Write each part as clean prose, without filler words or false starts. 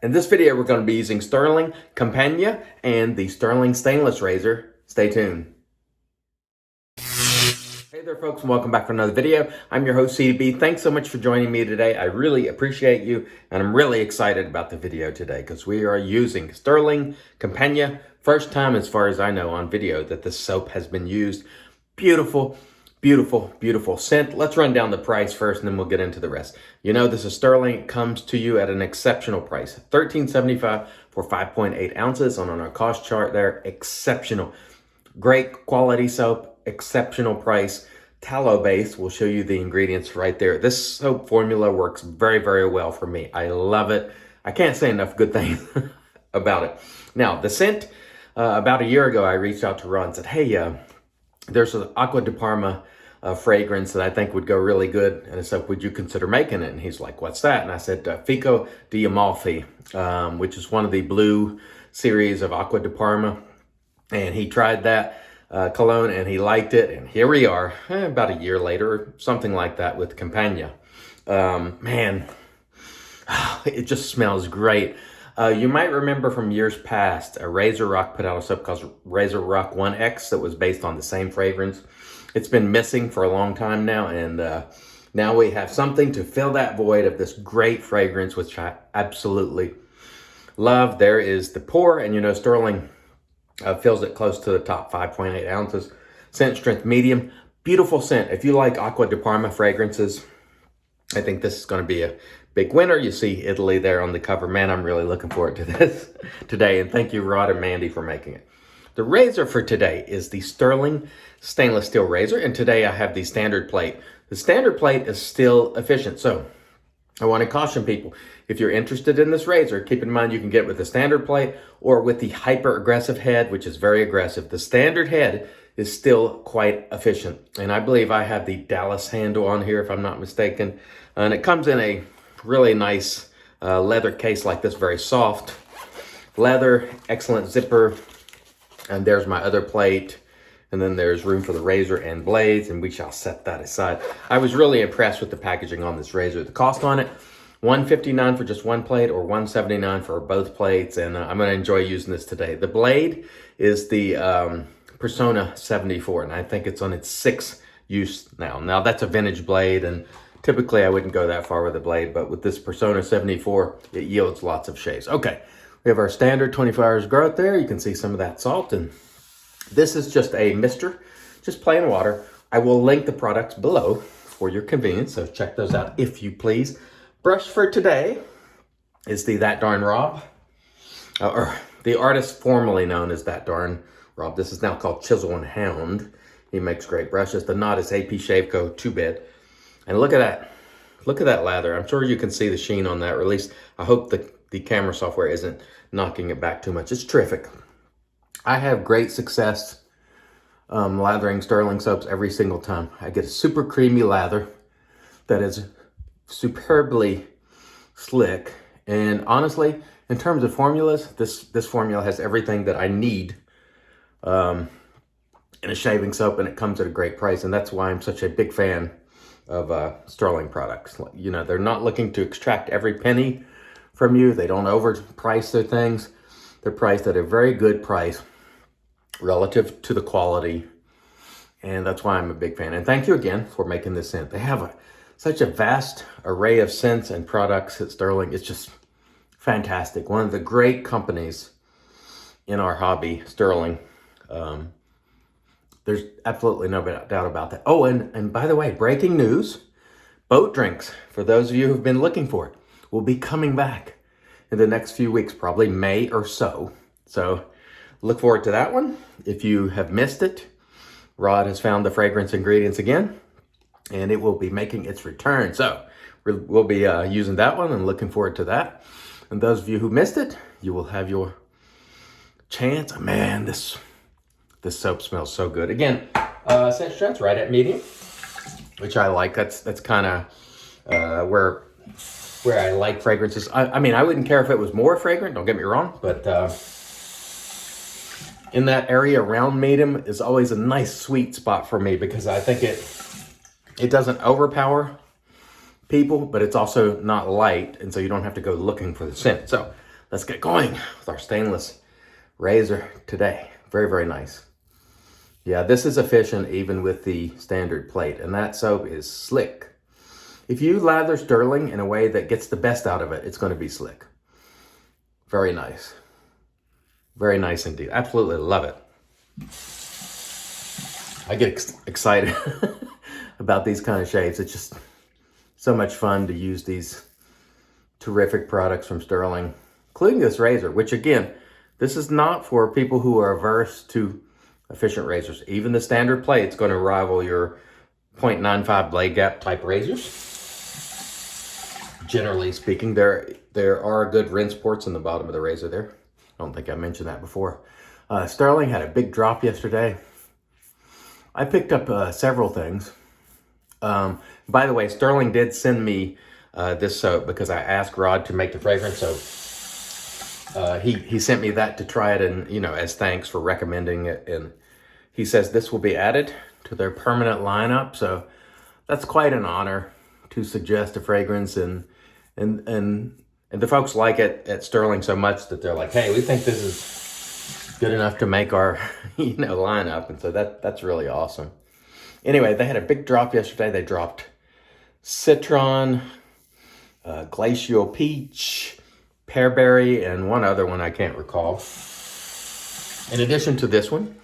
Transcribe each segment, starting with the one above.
In this video, we're going to be using Stirling Campania and the Stirling stainless razor. Stay tuned. Hey there folks, and welcome back for another video. I'm your host CDB. Thanks so much for joining me today. I really appreciate you, and I'm really excited about the video today because we are using Stirling Campania. First time, as far as I know, on video that this soap has been used. Beautiful, beautiful, beautiful scent. Let's run down the price first and then we'll get into the rest. You know, this is Stirling. It comes to you at an exceptional price. $13.75 for 5.8 ounces on our cost chart there. Exceptional. Great quality soap, exceptional price. Tallow base, we'll show you the ingredients right there. This soap formula works very, very well for me. I love it. I can't say enough good things about it. Now, the scent, about a year ago, I reached out to Rod and said, hey, there's an Acqua di Parma fragrance that I think would go really good. And I said, would you consider making it? And he's like, what's that? And I said, Fico di Amalfi, which is one of the blue series of Acqua di Parma. And he tried that cologne and he liked it. And here we are, about a year later, something like that with Campania. Man, it just smells great. You might remember from years past, Razor Rock put out a soap called Razor Rock 1X that was based on the same fragrance. It's been missing for a long time now, and now we have something to fill that void of this great fragrance, which I absolutely love. There is the pour, and you know, Stirling fills it close to the top, 5.8 ounces. Scent strength medium, beautiful scent. If you like Acqua di Parma fragrances, I think this is going to be a big winner. You see Italy there on the cover. Man, I'm really looking forward to this today. And thank you, Rod and Mandy, for making it. The razor for today is the Stirling stainless steel razor. And today I have the standard plate. The standard plate is still efficient. So I want to caution people, if you're interested in this razor, keep in mind you can get it with the standard plate or with the hyper aggressive head, which is very aggressive. The standard head is still quite efficient. And I believe I have the Dallas handle on here, if I'm not mistaken. And it comes in a really nice leather case like this, very soft leather, excellent zipper. And there's my other plate. And then there's room for the razor and blades, and we shall set that aside. I was really impressed with the packaging on this razor. The cost on it, $159 for just one plate or $179 for both plates, and I'm going to enjoy using this today. The blade is the Persona 74, and I think it's on its 6th use now. Now, that's a vintage blade, and typically I wouldn't go that far with a blade, but with this Persona 74, it yields lots of shaves. Okay, we have our standard 24 hours growth there. You can see some of that salt, and this is just a mister, just plain water. I will link the products below for your convenience, so check those out if you please. Brush for today is the That Darn Rob, or the artist formerly known as That Darn Rob. This is now called Chisel and Hound. He makes great brushes. The knot is APShaveco 2-bit. And look at that. Look at that lather. I'm sure you can see the sheen on that, or at least I hope the camera software isn't knocking it back too much. It's terrific. I have great success lathering Stirling soaps every single time. I get a super creamy lather that is superbly slick. And honestly, in terms of formulas, this formula has everything that I need in a shaving soap, and it comes at a great price. And that's why I'm such a big fan of Stirling products. You know, they're not looking to extract every penny from you. They don't overprice their things. They're priced at a very good price relative to the quality, and that's why I'm a big fan. And thank you again for making this scent. They have such a vast array of scents and products at Stirling. It's just fantastic. One of the great companies in our hobby, Stirling. There's absolutely no doubt about that. Oh, and by the way, breaking news, boat drinks, for those of you who've been looking for it, will be coming back in the next few weeks, probably May or so. So look forward to that one. If you have missed it, Rod has found the fragrance ingredients again, and it will be making its return. So we'll be using that one and looking forward to that. And those of you who missed it, you will have your chance. Man, this soap smells so good. Again, scent strength right at medium, which I like. That's kind of where I like fragrances. I mean, I wouldn't care if it was more fragrant, don't get me wrong, but in that area around medium is always a nice sweet spot for me, because I think it doesn't overpower people, but it's also not light, and so you don't have to go looking for the scent. So let's get going with our stainless razor today. Very, very nice. Yeah, this is efficient even with the standard plate, and that soap is slick. If you lather Stirling in a way that gets the best out of it, it's going to be slick. Very nice. Very nice indeed. Absolutely love it. I get excited about these kind of shaves. It's just so much fun to use these terrific products from Stirling, including this razor, which again, this is not for people who are averse to efficient razors. Even the standard plate's going to rival your 0.95 blade gap type razors. Generally speaking, there are good rinse ports in the bottom of the razor there. I don't think I mentioned that before. Stirling had a big drop yesterday. I picked up several things. By the way, Stirling did send me this soap because I asked Rod to make the fragrance soap. He sent me that to try it, and as thanks for recommending it. And he says this will be added to their permanent lineup. So that's quite an honor to suggest a fragrance, and the folks like it at Stirling so much that they're like, hey, we think this is good enough to make our lineup. And so that's really awesome. Anyway, they had a big drop yesterday. They dropped Citron, Glacial Peach, Pearberry, and one other one I can't recall. In addition to this one,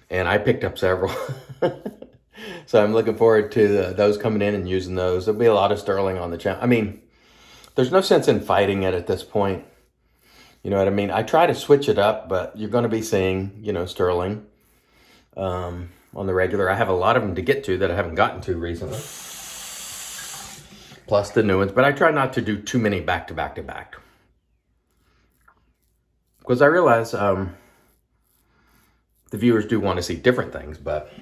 and I picked up several. So I'm looking forward to those coming in and using those. There'll be a lot of Stirling on the channel. I mean, there's no sense in fighting it at this point. You know what I mean? I try to switch it up, but you're going to be seeing, Stirling on the regular. I have a lot of them to get to that I haven't gotten to recently. Plus the new ones. But I try not to do too many back to back to back. Because I realize the viewers do want to see different things, but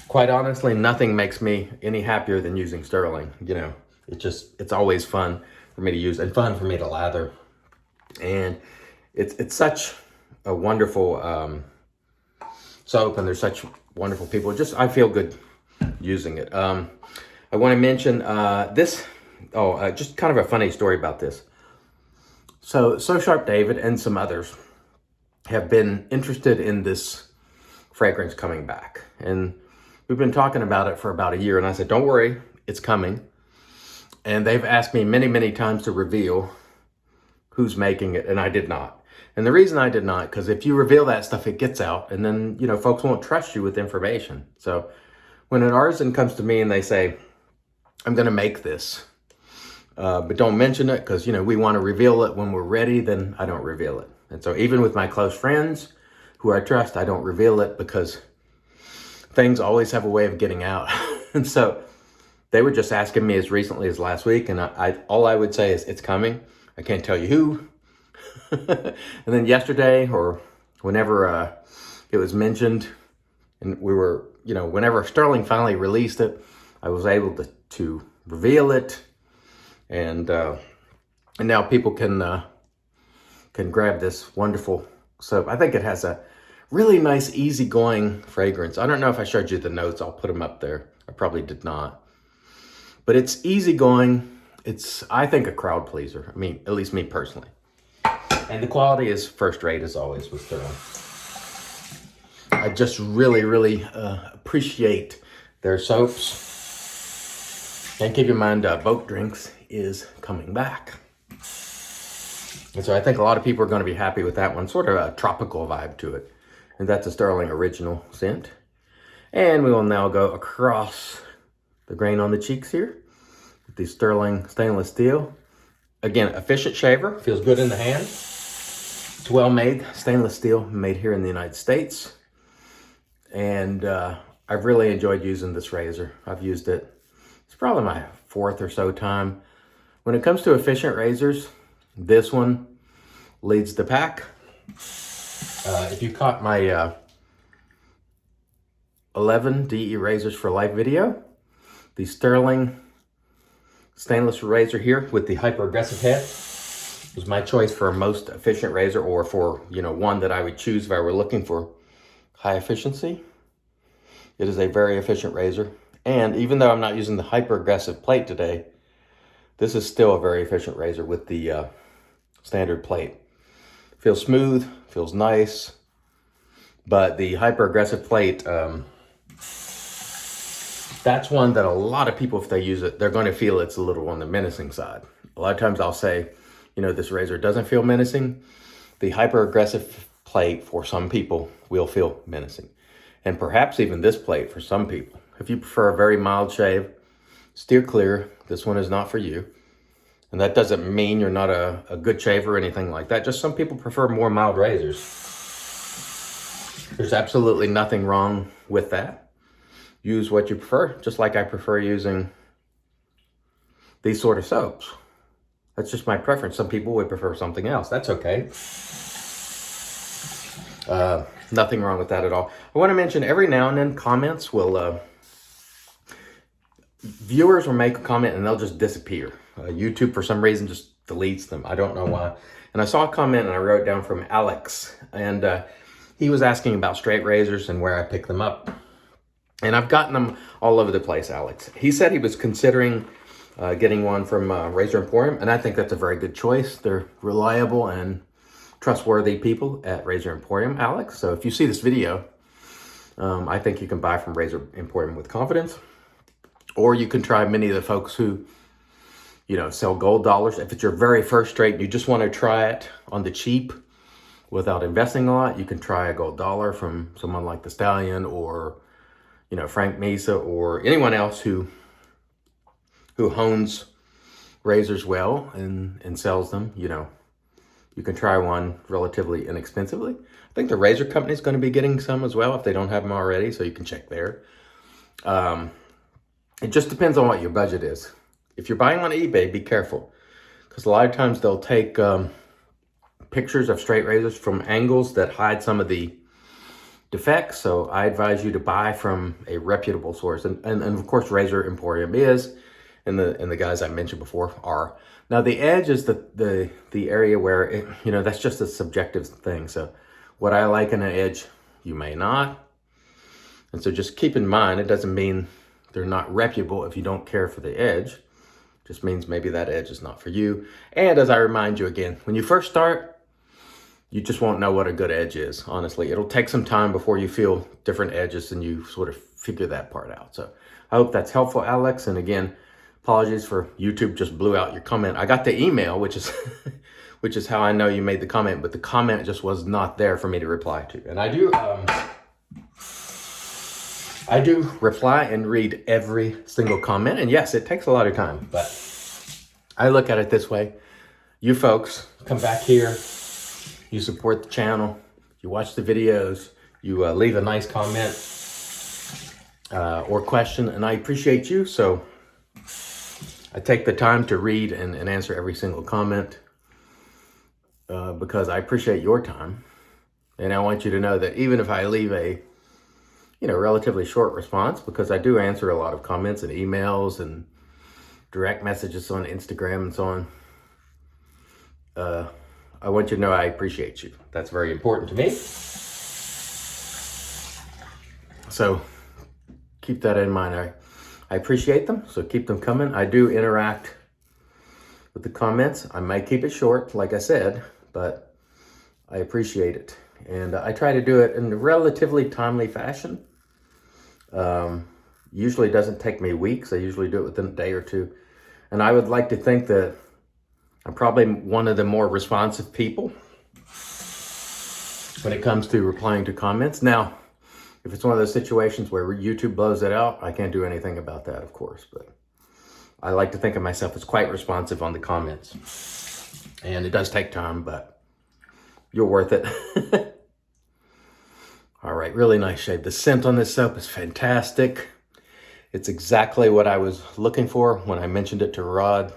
quite honestly, nothing makes me any happier than using Stirling. It's always fun for me to use and fun for me to lather. And it's such a wonderful soap, and there's such wonderful people. I feel good using it. I want to mention this. Just kind of a funny story about this. So Sharp David and some others have been interested in this fragrance coming back. And we've been talking about it for about a year, and I said, don't worry, it's coming. And they've asked me many, many times to reveal who's making it, and I did not. And the reason I did not, because if you reveal that stuff, it gets out, and then, folks won't trust you with information. So when an artisan comes to me and they say, I'm going to make this, but don't mention it because, we want to reveal it when we're ready, then I don't reveal it. And so even with my close friends who I trust, I don't reveal it because things always have a way of getting out. And so they were just asking me as recently as last week, and all I would say is it's coming. I can't tell you who. And then yesterday, or whenever it was mentioned, and we were, whenever Stirling finally released it, I was able to reveal it, and now people can grab this wonderful soap. I think it has a really nice, easygoing fragrance. I don't know if I showed you the notes. I'll put them up there. I probably did not. But it's easygoing. It's, I think, a crowd pleaser. I mean, at least me personally. And the quality is first rate, as always, with Stirling. I just really, really appreciate their soaps. And keep in mind, Boat Drinks is coming back. And so I think a lot of people are going to be happy with that one. Sort of a tropical vibe to it. And that's a Stirling original scent. And we will now go across the grain on the cheeks here with the Stirling stainless steel. Again, efficient shaver, feels good in the hand. It's well made, stainless steel, made here in the United States. And I've really enjoyed using this razor. I've used it, it's probably my fourth or so time. When it comes to efficient razors, this one leads the pack. If you caught my 11 DE Razors for Life video, the Stirling stainless razor here with the hyper aggressive head was my choice for a most efficient razor, or for, one that I would choose if I were looking for high efficiency. It is a very efficient razor. And even though I'm not using the hyper aggressive plate today, this is still a very efficient razor with the standard plate. Feels smooth, feels nice, but the hyper aggressive plate, that's one that a lot of people, if they use it, they're going to feel it's a little on the menacing side. A lot of times I'll say, you know, this razor doesn't feel menacing. The hyper aggressive plate for some people will feel menacing, and perhaps even this plate for some people. If you prefer a very mild shave, steer clear. This one is not for you. And that doesn't mean you're not a good shaver or anything like that. Just some people prefer more mild razors. There's absolutely nothing wrong with that. Use what you prefer, just like I prefer using these sort of soaps. That's just my preference. Some people would prefer something else. That's okay. Nothing wrong with that at all. I want to mention every now and then comments will, viewers will make a comment and they'll just disappear. YouTube, for some reason, just deletes them. I don't know why. And I saw a comment and I wrote down from Alex. And he was asking about straight razors and where I pick them up. And I've gotten them all over the place, Alex. He said he was considering getting one from Razor Emporium. And I think that's a very good choice. They're reliable and trustworthy people at Razor Emporium, Alex. So if you see this video, I think you can buy from Razor Emporium with confidence. Or you can try many of the folks who, you know, sell gold dollars. If it's your very first straight and you just want to try it on the cheap without investing a lot, you can try a gold dollar from someone like the Stallion or, you know, Frank Mesa or anyone else who hones razors well and sells them. You know, you can try one relatively inexpensively. I think the razor company is going to be getting some as well if they don't have them already, so you can check there. It just depends on what your budget is. If you're buying on eBay, be careful, because a lot of times they'll take pictures of straight razors from angles that hide some of the defects. So I advise you to buy from a reputable source, and of course Razor Emporium is, and the guys I mentioned before are. Now the edge is the area where it, you know, that's just a subjective thing. So what I like in an edge, you may not, and so just keep in mind, it doesn't mean they're not reputable if you don't care for the edge. Just means maybe that edge is not for you. And as I remind you again, when you first start, you just won't know what a good edge is, honestly. It'll take some time before you feel different edges and you sort of figure that part out. So I hope that's helpful, Alex. And again, apologies for YouTube just blew out your comment. I got the email, which is which is how I know you made the comment, but the comment just was not there for me to reply to. And I do reply and read every single comment. And yes, it takes a lot of time, but I look at it this way. You folks come back here, you support the channel, you watch the videos, you leave a nice comment or question, and I appreciate you. So I take the time to read and answer every single comment because I appreciate your time. And I want you to know that even if I leave a relatively short response, because I do answer a lot of comments and emails and direct messages on Instagram and so on. I want you to know I appreciate you. That's very important to me. So keep that in mind. I appreciate them, so keep them coming. I do interact with the comments. I might keep it short, like I said, but I appreciate it. And I try to do it in a relatively timely fashion. Usually doesn't take me weeks. I usually do it within a day or two. And I would like to think that I'm probably one of the more responsive people when it comes to replying to comments. Now, if it's one of those situations where YouTube blows it out, I can't do anything about that, of course. But I like to think of myself as quite responsive on the comments. And it does take time, but you're worth it. All right, really nice shave. The scent on this soap is fantastic. It's exactly what I was looking for when I mentioned it to Rod.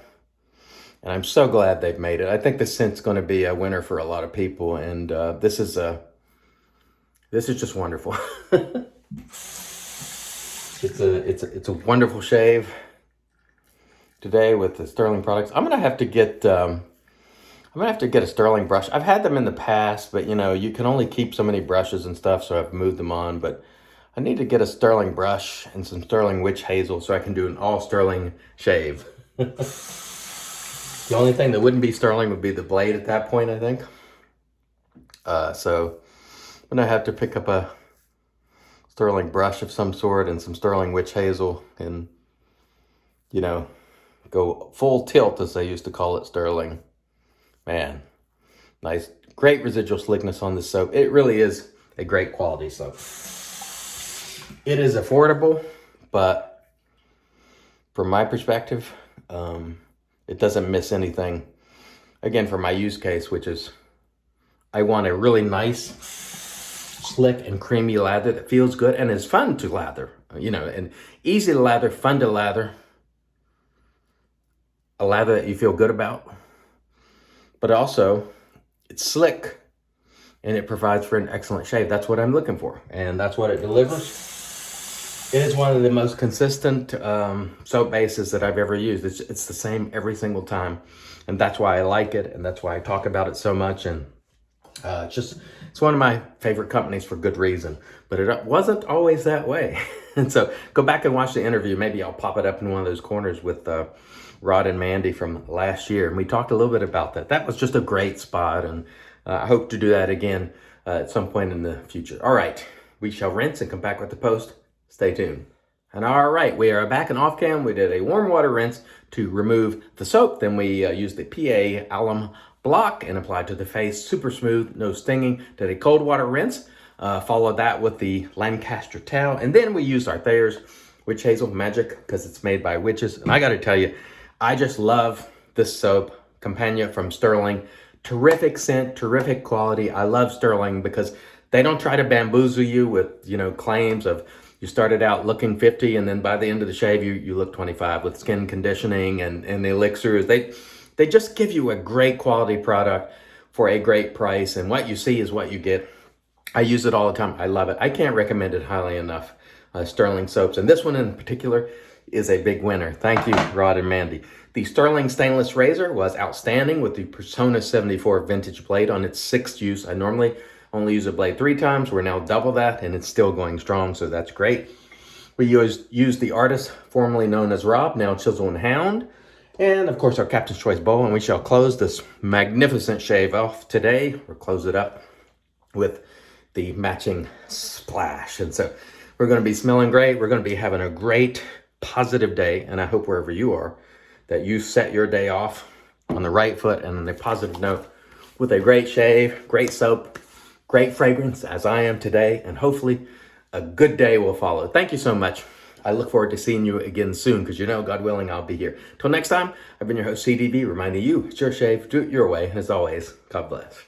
And I'm so glad they've made it. I think the scent's going to be a winner for a lot of people. And this is just wonderful. It's a wonderful shave today with the Stirling products. I'm gonna have to get a Stirling brush. I've had them in the past, but you can only keep so many brushes and stuff, so I've moved them on. But I need to get a Stirling brush and some Stirling witch hazel so I can do an all Stirling shave. The only thing that wouldn't be Stirling would be the blade at that point, I think. So I'm gonna have to pick up a Stirling brush of some sort and some Stirling witch hazel and, you know, go full tilt, as they used to call it, Stirling. Man, nice, great residual slickness on this soap. It really is a great quality soap. It is affordable, but from my perspective, it doesn't miss anything. Again, for my use case, which is I want a really nice, slick and creamy lather that feels good and is fun to lather, you know, and easy to lather, fun to lather, a lather that you feel good about, but also it's slick and it provides for an excellent shave. That's what I'm looking for, and that's what it delivers. It is one of the most consistent soap bases that I've ever used. It's the same every single time, and that's why I like it, and that's why I talk about it so much. And it's one of my favorite companies for good reason, but it wasn't always that way. And so go back and watch the interview. Maybe I'll pop it up in one of those corners with Rod and Mandy from last year. And we talked a little bit about that. That was just a great spot. And I hope to do that again at some point in the future. All right, we shall rinse and come back with the post. Stay tuned. And all right, we are back in off cam. We did a warm water rinse to remove the soap. Then we used the PA alum block and applied to the face. Super smooth, no stinging. Did a cold water rinse. Followed that with the Lancaster towel. And then we used our Thayer's Witch Hazel Magic because it's made by witches. And I got to tell you, I just love this soap, Campania from Stirling. Terrific scent, terrific quality. I love Stirling because they don't try to bamboozle you with, you know, claims of you started out looking 50 and then by the end of the shave, you look 25 with skin conditioning and the elixirs. They just give you a great quality product for a great price. And what you see is what you get. I use it all the time. I love it. I can't recommend it highly enough. Stirling soaps. And this one in particular is a big winner. Thank you, Rod and Mandy. The Stirling stainless razor was outstanding with the Persona 74 vintage blade on its 6th use. I normally only use a blade 3 times. We're now double that and it's still going strong, so that's great. We used the artist formerly known as Rob, now Chisel and Hound. And of course our Captain's Choice bowl, and we shall close this magnificent shave off today, or close it up with the matching splash. And so we're going to be smelling great. We're going to be having a great positive day. And I hope wherever you are, that you set your day off on the right foot and on a positive note with a great shave, great soap, great fragrance as I am today. And hopefully a good day will follow. Thank you so much. I look forward to seeing you again soon because, you know, God willing, I'll be here. Till next time, I've been your host, CDB, reminding you, it's your shave, do it your way. And as always, God bless.